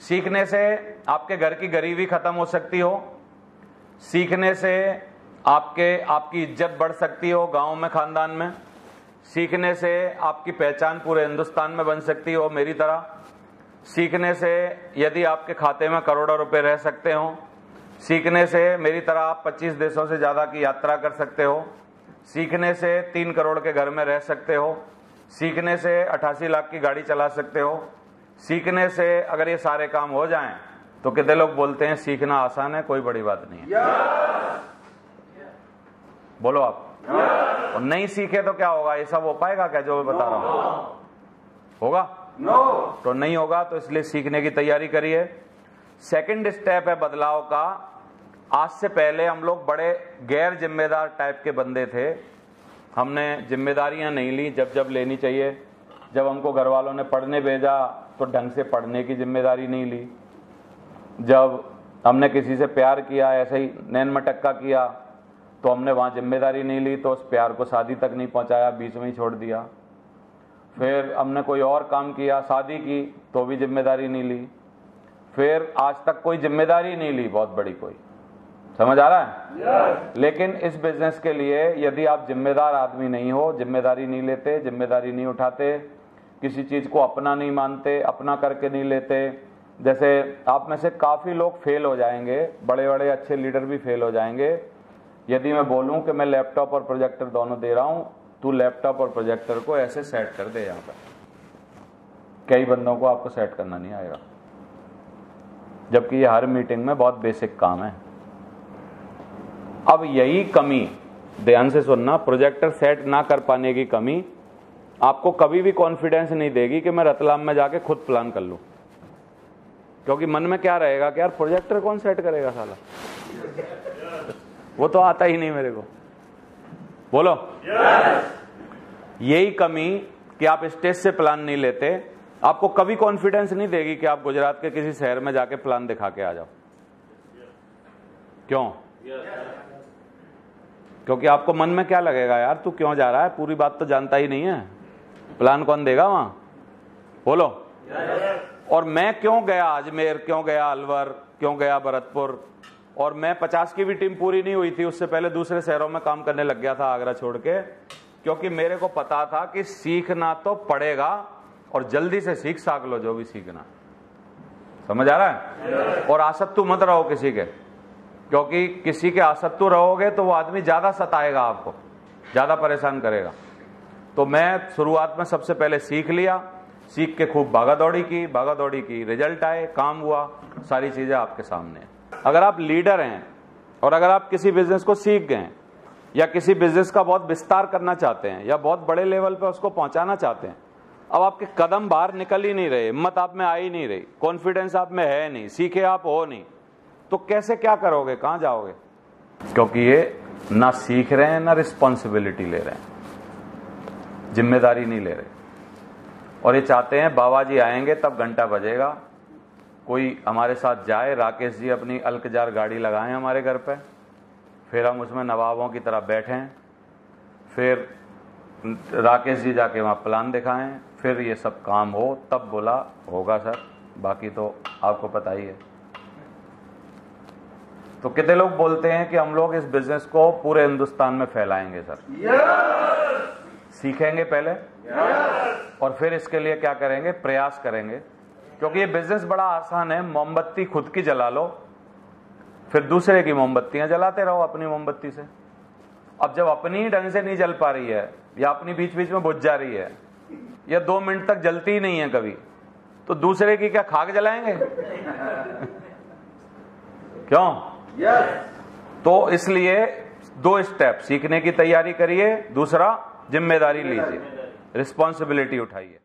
सीखने से आपके घर की गरीबी खत्म हो सकती हो, सीखने से आपकी इज्जत बढ़ सकती हो गांव में, खानदान में, सीखने से आपकी पहचान पूरे हिंदुस्तान में बन सकती हो मेरी तरह, सीखने से यदि आपके खाते में करोड़ों रुपए रह सकते हो, सीखने से मेरी तरह आप 25 देशों से ज्यादा की यात्रा कर सकते हो, सीखने से 3 करोड़ के घर में रह सकते हो, सीखने से 88 लाख की गाड़ी चला सकते हो, सीखने से अगर ये सारे काम हो जाएं तो कितने लोग बोलते हैं सीखना आसान है, कोई बड़ी बात नहीं है। बोलो आप। और नहीं सीखे तो क्या होगा? ये सब हो पाएगा क्या जो मैं बता रहा हूं? होगा? तो नहीं होगा, तो इसलिए सीखने की तैयारी करिए। सेकंड स्टेप है बदलाव का। आज से पहले हम लोग बड़े गैर जिम्मेदार टाइप के बंदे थे, हमने जिम्मेदारियां नहीं ली जब जब लेनी चाहिए। जब हमको घर वालों ने पढ़ने भेजा तो ढंग से पढ़ने की जिम्मेदारी नहीं ली, जब हमने किसी से प्यार किया ऐसे ही नैन मटक्का किया तो हमने वहाँ जिम्मेदारी नहीं ली, तो उस प्यार को शादी तक नहीं पहुँचाया, बीच में ही छोड़ दिया। फिर हमने कोई और काम किया, शादी की तो भी जिम्मेदारी नहीं ली, फिर आज तक कोई जिम्मेदारी नहीं ली बहुत बड़ी कोई। समझ आ रहा है? लेकिन इस बिजनेस के लिए यदि आप जिम्मेदार आदमी नहीं हो, जिम्मेदारी नहीं लेते, जिम्मेदारी नहीं उठाते, किसी चीज को अपना नहीं मानते, अपना करके नहीं लेते, जैसे आप में से काफी लोग फेल हो जाएंगे, बड़े बड़े अच्छे लीडर भी फेल हो जाएंगे यदि मैं बोलूं कि मैं लैपटॉप और प्रोजेक्टर दोनों दे रहा हूं, तू लैपटॉप और प्रोजेक्टर को ऐसे सेट कर दे। यहां पर कई बंदों को आपको सेट करना नहीं आएगा, जबकि ये हर मीटिंग में बहुत बेसिक काम है। अब यही कमी, ध्यान से सुनना, प्रोजेक्टर सेट ना कर पाने की कमी आपको कभी भी कॉन्फिडेंस नहीं देगी कि मैं रतलाम में जाके खुद प्लान कर लूं, क्योंकि मन में क्या रहेगा कि यार प्रोजेक्टर कौन सेट करेगा साला, वो तो आता ही नहीं मेरे को। बोलो। यही कमी कि आप स्टेज से प्लान नहीं लेते आपको कभी कॉन्फिडेंस नहीं देगी कि आप गुजरात के किसी शहर में जाके प्लान दिखा के आ जाओ। क्यों? क्योंकि आपको मन में क्या लगेगा, यार तू क्यों जा रहा है, पूरी बात तो जानता ही नहीं है, प्लान कौन देगा वहां? बोलो। और मैं क्यों गया अजमेर, क्यों गया अलवर, क्यों गया भरतपुर, और मैं 50 की भी टीम पूरी नहीं हुई थी उससे पहले दूसरे शहरों में काम करने लग गया था आगरा छोड़ के, क्योंकि मेरे को पता था कि सीखना तो पड़ेगा और जल्दी से सीख साक लो जो भी सीखना। समझ आ रहा है? और आसक्तु मत रहो किसी के, क्योंकि किसी के आसक्तु रहोगे तो वो आदमी ज्यादा सताएगा, आपको ज्यादा परेशान करेगा। तो मैं शुरुआत में सबसे पहले सीख लिया, सीख के खूब भागा दौड़ी की, रिजल्ट आए, काम हुआ, सारी चीजें आपके सामने। अगर आप लीडर हैं और अगर आप किसी बिजनेस को सीख गए या किसी बिजनेस का बहुत विस्तार करना चाहते हैं या बहुत बड़े लेवल पे उसको पहुंचाना चाहते हैं, अब आपके कदम बाहर निकल ही नहीं रहे, हिम्मत आप में आ ही नहीं रही, कॉन्फिडेंस आप में है नहीं, सीखे आप हो नहीं, तो कैसे क्या करोगे, कहां जाओगे? क्योंकि ये ना सीख रहे हैं ना रिस्पॉन्सिबिलिटी ले रहे हैं, जिम्मेदारी नहीं ले रहे। और ये चाहते हैं बाबा जी आएंगे तब घंटा बजेगा, कोई हमारे साथ जाए, राकेश जी अपनी अल्कजार गाड़ी लगाएं हमारे घर पे, फिर हम उसमें नवाबों की तरह बैठें, फिर राकेश जी जाके वहाँ प्लान दिखाएं, फिर ये सब काम हो, तब बोला होगा सर, बाकी तो आपको पता ही है। तो कितने लोग बोलते हैं कि हम लोग इस बिजनेस को पूरे हिंदुस्तान में फैलाएंगे सर? सीखेंगे पहले और फिर इसके लिए क्या करेंगे, प्रयास करेंगे, क्योंकि ये बिजनेस बड़ा आसान है। मोमबत्ती खुद की जला लो, फिर दूसरे की मोमबत्तियां जलाते रहो अपनी मोमबत्ती से। अब जब अपनी ढंग से नहीं जल पा रही है या अपनी बीच बीच में बुझ जा रही है या 2 मिनट तक जलती ही नहीं है कभी, तो दूसरे की क्या खाक जलाएंगे? क्यों? तो इसलिए 2 स्टेप, सीखने की तैयारी करिए, दूसरा जिम्मेदारी लीजिए, रिस्पॉन्सिबिलिटी उठाइए।